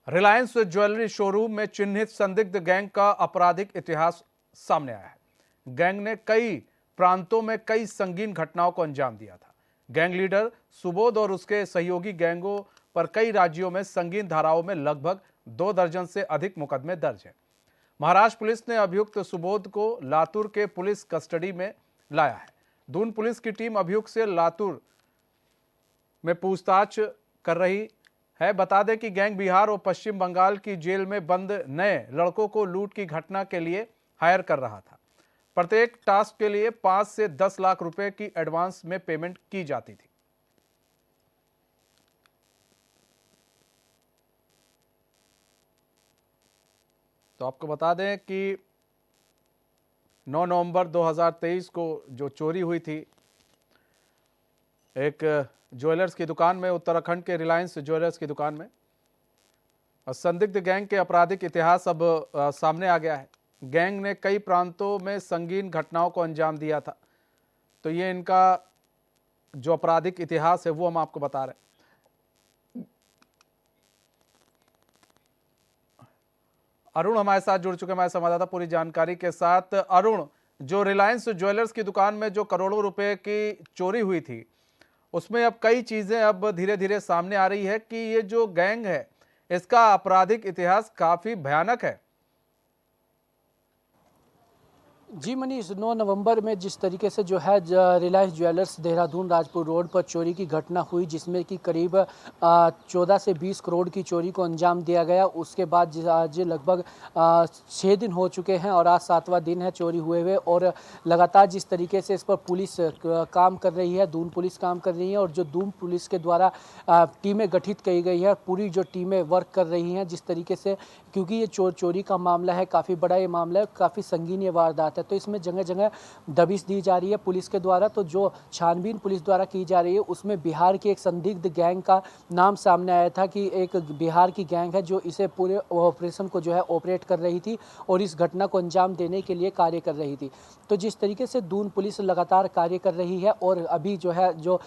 Reliance jewellery showroom में चिन्हित संदिग्ध गैंग का आपराधिक इतिहास सामने आया है। गैंग ने कई प्रांतों में कई संगीन घटनाओं को अंजाम दिया था। गैंग लीडर सुबोध और उसके सहयोगी गैंगों पर कई राज्यों में संगीन धाराओं में लगभग 2 दर्जन से अधिक मुकदमे दर्ज हैं। महाराष्ट्र पुलिस ने अभियुक्त सुबोध को लातूर के पुलिस कस्टडी में लाया है। दून पुलिस की टीम अभियुक्त से लातूर में पूछताछ कर रही है। बता दें कि गैंग बिहार और पश्चिम बंगाल की जेल में बंद नए लड़कों को लूट की घटना के लिए हायर कर रहा था। प्रत्येक टास्क के लिए 5 से 10 लाख रुपए की एडवांस में पेमेंट की जाती थी। तो आपको बता दें कि 9 नवंबर 2023 को जो चोरी हुई थी एक ज्वेलर्स की दुकान में, उत्तराखंड के रिलायंस ज्वेलर्स की दुकान में, संदिग्ध गैंग के आपराधिक इतिहास अब सामने आ गया है। गैंग ने कई प्रांतों में संगीन घटनाओं को अंजाम दिया था। तो ये इनका जो आपराधिक इतिहास है वो हम आपको बता रहे हैं। अरुण हमारे साथ जुड़ चुके हैं, हमारे संवाददाता पूरी जानकारी के साथ। अरुण, जो रिलायंस ज्वेलर्स की दुकान में जो करोड़ों रुपए की चोरी हुई थी, उसमें अब कई चीजें अब धीरे धीरे सामने आ रही है कि ये जो गैंग है इसका आपराधिक इतिहास काफी भयानक है। जी मनीष, 9 नवंबर में जिस तरीके से जो है रिलायंस ज्वेलर्स देहरादून राजपुर रोड पर चोरी की घटना हुई, जिसमें कि करीब 14 से 20 करोड़ की चोरी को अंजाम दिया गया। उसके बाद आज लगभग 6 दिन हो चुके हैं और आज 7वां दिन है चोरी हुए हुए। और लगातार जिस तरीके से इस पर पुलिस काम कर रही है, दून पुलिस काम कर रही है और जो दून पुलिस के द्वारा टीमें गठित की गई है, पूरी जो टीमें वर्क कर रही हैं जिस तरीके से, क्योंकि ये चोरी का मामला है, काफ़ी बड़ा ये मामला है, काफ़ी संगीन ये वारदात है। तो इसमें जगह जगह दबिश दी जा रही है पुलिस के द्वारा। तो जो छानबीन पुलिस द्वारा की जा रही है उसमें बिहार की एक संदिग्ध गैंग का नाम सामने आया था कि एक बिहार की गैंग है जो इसे पूरे ऑपरेशन को जो है ऑपरेट कर रही थी और इस घटना को अंजाम देने के लिए कार्य कर रही थी। तो जिस तरीके से दून पुलिस लगातार कार्य कर रही है और अभी जो है जो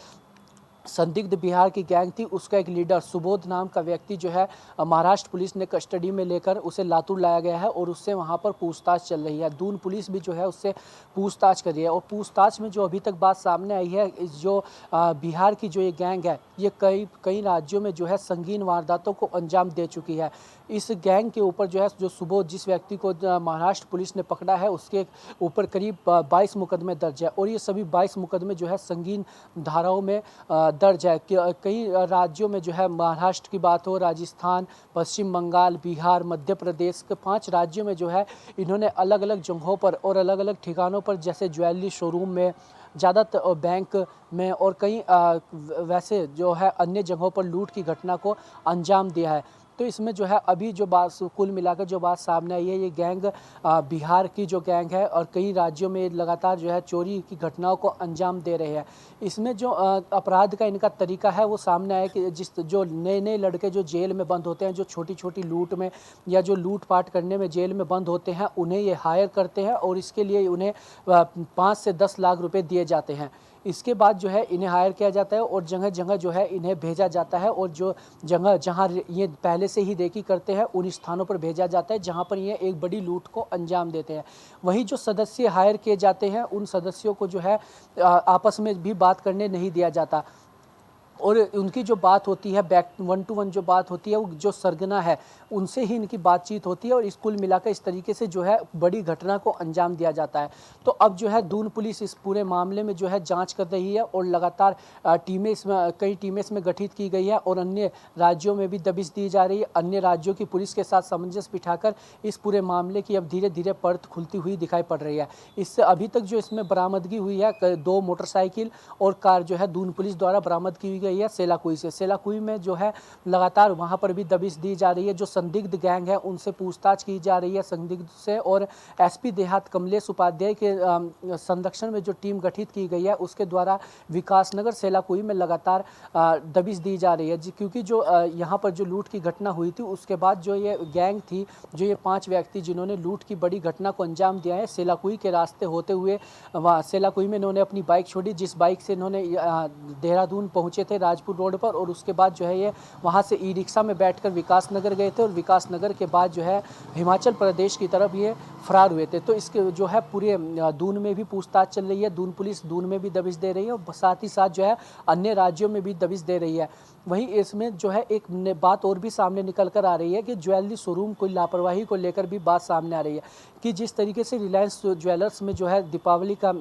संदिग्ध बिहार की गैंग थी उसका एक लीडर सुबोध नाम का व्यक्ति जो है महाराष्ट्र पुलिस ने कस्टडी में लेकर उसे लातूर लाया गया है और उससे वहां पर पूछताछ चल रही है। दून पुलिस भी जो है उससे पूछताछ कर रही है और पूछताछ में जो अभी तक बात सामने आई है, इस जो बिहार की जो ये गैंग है ये कई राज्यों में जो है संगीन वारदातों को अंजाम दे चुकी है। इस गैंग के ऊपर जो है जो सुबोध जिस व्यक्ति को महाराष्ट्र पुलिस ने पकड़ा है उसके ऊपर करीब 22 मुकदमे दर्ज है और ये सभी 22 मुकदमे जो है संगीन धाराओं में दर्ज है। कई राज्यों में जो है, महाराष्ट्र की बात हो, राजस्थान, पश्चिम बंगाल, बिहार, मध्य प्रदेश के 5 राज्यों में जो है इन्होंने अलग अलग जगहों पर और अलग अलग ठिकानों पर, जैसे ज्वेलरी शोरूम में, ज़्यादातर बैंक में और कई वैसे जो है अन्य जगहों पर लूट की घटना को अंजाम दिया है। तो इसमें जो है अभी जो बात कुल मिलाकर जो बात सामने आई है, ये गैंग बिहार की जो गैंग है और कई राज्यों में लगातार जो है चोरी की घटनाओं को अंजाम दे रहे हैं। इसमें जो अपराध का इनका तरीका है वो सामने आया कि जो नए नए लड़के जो जेल में बंद होते हैं, जो छोटी छोटी लूट में या जो लूटपाट करने में जेल में बंद होते हैं, उन्हें ये हायर करते हैं और इसके लिए उन्हें 5 से 10 लाख रुपए दिए जाते हैं। इसके बाद जो है इन्हें हायर किया जाता है और जगह जगह जो है इन्हें भेजा जाता है और जो जगह जहां ये पहले से ही रेकी करते हैं उन स्थानों पर भेजा जाता है जहां पर ये एक बड़ी लूट को अंजाम देते हैं। वहीं जो सदस्य हायर किए जाते हैं उन सदस्यों को जो है आपस में भी बात करने नहीं दिया जाता और उनकी जो बात होती है, बैक 1 to 1 जो बात होती है, वो जो सरगना है उनसे ही इनकी बातचीत होती है और इस कुल मिलाकर इस तरीके से जो है बड़ी घटना को अंजाम दिया जाता है। तो अब जो है दून पुलिस इस पूरे मामले में जो है जांच कर रही है और लगातार टीमें इसमें कई टीमें इसमें गठित की गई है और अन्य राज्यों में भी दबिश दी जा रही है। अन्य राज्यों की पुलिस के साथ सामंजस्य बिठाकर इस पूरे मामले की अब धीरे धीरे परत खुलती हुई दिखाई पड़ रही है। इससे अभी तक जो इसमें बरामदगी हुई है, 2 मोटरसाइकिल और कार जो है दून पुलिस द्वारा बरामद की गई है सेलाकुई से। सेलाकुई में जो है लगातार वहां पर भी दबिश दी जा रही है। जो संदिग्ध गैंग है उनसे पूछताछ की जा रही है संदिग्ध से और एसपी देहात कमलेश उपाध्याय के संरक्षण में जो टीम गठित की गई है उसके द्वारा विकासनगर सेलाकुई में लगातार दबिश दी जा रही है क्योंकि जो यहाँ पर जो लूट की घटना हुई थी उसके बाद जो ये गैंग थी, जो ये 5 व्यक्ति जिन्होंने लूट की बड़ी घटना को अंजाम दिया है, सेलाकुई के रास्ते होते हुए वहाँ सेलाकुई में इन्होंने अपनी बाइक छोड़ी, जिस बाइक से इन्होंने देहरादून पहुंचे थे थे राजपुर रोड पर, और उसके बाद जो है ये वहाँ से ई रिक्शा में बैठकर विकास नगर गए थे, और विकास नगर के बाद जो है हिमाचल प्रदेश की तरफ ये फरार हुए थे। तो इसके जो है पूरे दून में भी पूछताछ चल रही है, दून पुलिस दून में भी दबिश दे रही है, और साथ ही साथ जो है अन्य राज्यों में भी दबिश दे रही है। वहीं इसमें जो है एक बात और भी सामने निकल कर आ रही है कि ज्वेलरी शोरूम को लापरवाही को लेकर भी बात सामने आ रही है कि जिस तरीके से रिलायंस ज्वेलर्स में जो है दीपावली का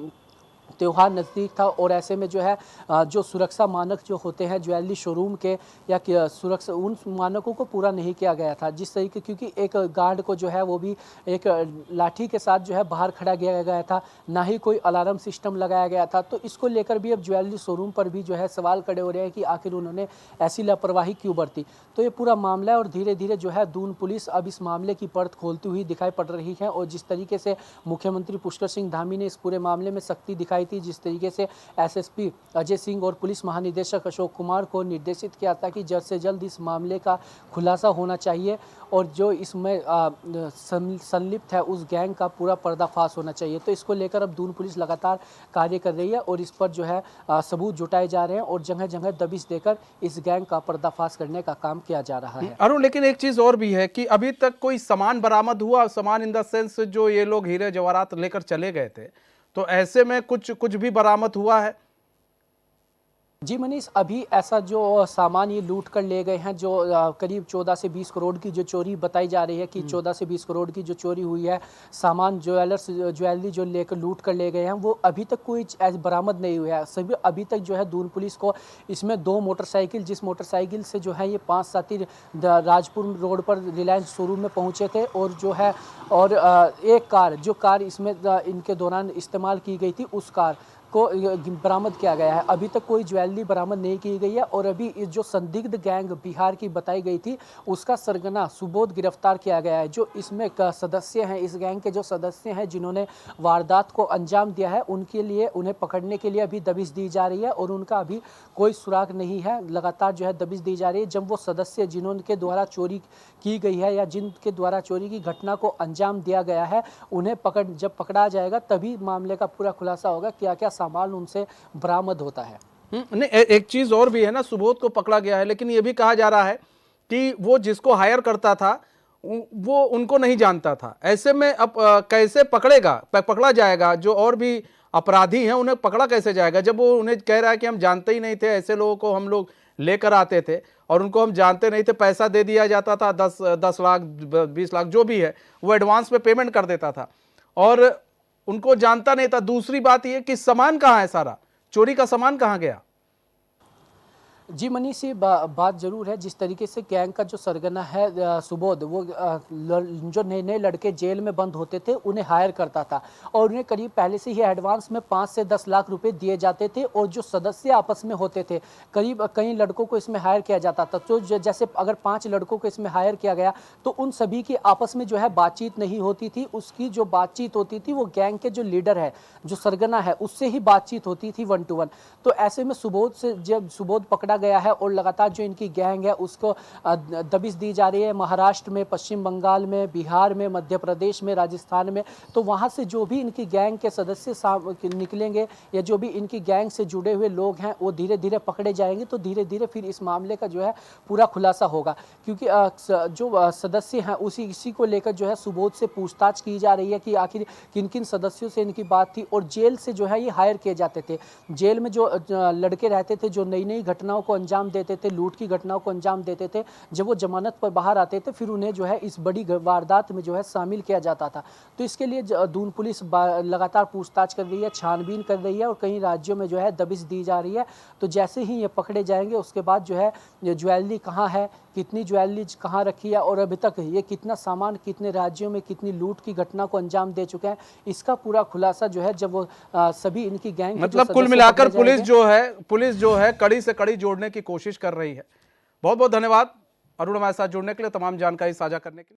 त्योहार नज़दीक था, और ऐसे में जो है जो सुरक्षा मानक जो होते हैं ज्वेलरी शोरूम के या सुरक्षा, उन मानकों को पूरा नहीं किया गया था। जिस तरीके, क्योंकि एक गार्ड को जो है वो भी एक लाठी के साथ जो है बाहर खड़ा किया गया था, ना ही कोई अलार्म सिस्टम लगाया गया था। तो इसको लेकर भी अब ज्वेलरी शोरूम पर भी जो है सवाल खड़े हो रहे हैं कि आखिर उन्होंने ऐसी लापरवाही क्यों बरती। तो ये पूरा मामला है, और धीरे धीरे जो है दून पुलिस अब इस मामले की परत खोलती हुई दिखाई पड़ रही है। और जिस तरीके से मुख्यमंत्री पुष्कर सिंह धामी ने इस पूरे मामले में सख्ती दिखाई थी, जिस तरीके से एसएसपी अजय सिंह और पुलिस महानिदेशक अशोक कुमार को निर्देशित किया था कि जल्द से जल्द इस मामले का खुलासा होना चाहिए, और जो इसमें संलिप्त है उस गैंग का पूरा पर्दाफाश होना चाहिए। तो इसको लेकर अब दून पुलिस लगातार कार्य कर रही है, और इस पर जो है सबूत जुटाए जा रहे हैं, और जगह जगह दबिश देकर इस गैंग का पर्दाफाश करने का काम किया जा रहा है। अरुण, लेकिन एक चीज और भी है कि अभी तक कोई सामान बरामद हुआ, सामान इन द सेंस जो ये लोग हीरे जवाहरात लेकर चले गए थे, तो ऐसे में कुछ भी बरामद हुआ है? जी मनीष, अभी ऐसा जो सामान ये लूट कर ले गए हैं, जो करीब 14 से 20 करोड़ की जो चोरी बताई जा रही है कि 14 से 20 करोड़ की जो चोरी हुई है, सामान ज्वेलरी जो लेकर लूट कर ले गए हैं, वो अभी तक कोई बरामद नहीं हुआ है। सभी अभी तक जो है दून पुलिस को इसमें 2 मोटरसाइकिल, जिस मोटरसाइकिल से जो है ये 5 साथी राजपुर रोड पर रिलायंस शोरूम में पहुंचे थे, और जो है और एक कार, जो कार इसमें इनके दौरान इस्तेमाल की गई थी, उस कार को बरामद किया गया है। अभी तक कोई ज्वेलरी बरामद नहीं की गई है, और अभी इस जो संदिग्ध गैंग बिहार की बताई गई थी, उसका सरगना सुबोध गिरफ्तार किया गया है। जो इसमें सदस्य हैं, इस गैंग के जो सदस्य हैं जिन्होंने वारदात को अंजाम दिया है, उनके लिए, उन्हें पकड़ने के लिए अभी दबिश दी जा रही है, और उनका अभी कोई सुराग नहीं है। लगातार जो है दबिश दी जा रही है। जब वो सदस्य जिन्होंने द्वारा चोरी की गई है या जिनके द्वारा चोरी की घटना को अंजाम दिया गया है, उन्हें जब पकड़ा जाएगा तभी मामले का पूरा खुलासा होगा, क्या क्या सामान उनसे बरामद होता है। नहीं, एक चीज और भी है ना, सुबोध को पकड़ा गया है, लेकिन ये भी कहा जा रहा है कि वो जिसको हायर करता था वो उनको नहीं जानता था। ऐसे में अब कैसे पकड़ा जाएगा? जो और भी अपराधी हैं उन्हें पकड़ा कैसे जाएगा जब वो उन्हें कह रहा है कि हम जानते ही नहीं थे, ऐसे लोगों को हम लोग लेकर आते थे और उनको हम जानते नहीं थे, पैसा दे दिया जाता था, 10 लाख 20 लाख जो भी है वो एडवांस में पेमेंट कर देता था, और उनको जानता नहीं था। दूसरी बात यह कि सामान कहाँ है, सारा चोरी का सामान कहाँ गया? जी मनीष, ये बात जरूर है। जिस तरीके से गैंग का जो सरगना है सुबोध, वो जो नए नए लड़के जेल में बंद होते थे उन्हें हायर करता था, और उन्हें करीब पहले से ही एडवांस में 5 से 10 लाख रुपए दिए जाते थे, और जो सदस्य आपस में होते थे, करीब कई लड़कों को इसमें हायर किया जाता था। तो जैसे अगर 5 लड़कों को इसमें हायर किया गया तो उन सभी की आपस में जो है बातचीत नहीं होती थी। उसकी जो बातचीत होती थी वो गैंग के जो लीडर है, जो सरगना है, उससे ही बातचीत होती थी 1 to 1। तो ऐसे में जब सुबोध पकड़ा गया है और लगातार जो इनकी गैंग है उसको दबिश दी जा रही है, महाराष्ट्र में, पश्चिम बंगाल में, बिहार में, मध्य प्रदेश में, राजस्थान में, तो वहां से जो भी इनकी गैंग के सदस्य निकलेंगे या जो भी इनकी गैंग से जुड़े हुए लोग हैं वो धीरे धीरे पकड़े जाएंगे। तो धीरे धीरे फिर इस मामले का जो है पूरा खुलासा होगा, क्योंकि जो सदस्य हैं इसी को लेकर जो है सुबोध से पूछताछ की जा रही है कि आखिर किन किन सदस्यों से इनकी बात थी, और जेल से जो है ये हायर किए जाते थे। जेल में जो लड़के रहते थे, जो नई नई घटनाओं को अंजाम देते थे, लूट की घटनाओं को अंजाम देते थे, जब वो जमानत पर बाहर आते थे फिर उन्हें जो है इस बड़ी वारदात में जो है शामिल किया जाता था। तो इसके लिए दून पुलिस लगातार पूछताछ कर रही है, छानबीन कर रही है, और कई राज्यों में जो है दबिश दी जा रही है। तो जैसे ही ये पकड़े जाएंगे उसके बाद जो है ज्वेलरी कहाँ है, कितनी ज्वेलरी कहाँ रखी है, और अभी तक ये कितना सामान कितने राज्यों में कितनी लूट की घटना को अंजाम दे चुके हैं, इसका पूरा खुलासा जो है जब वो सभी इनकी गैंग, मतलब कुल मिलाकर पुलिस जो है कड़ी से कड़ी जोड़ने की कोशिश कर रही है। बहुत बहुत धन्यवाद अरुण, हमारे साथ जुड़ने के लिए, तमाम जानकारी साझा करने के लिए।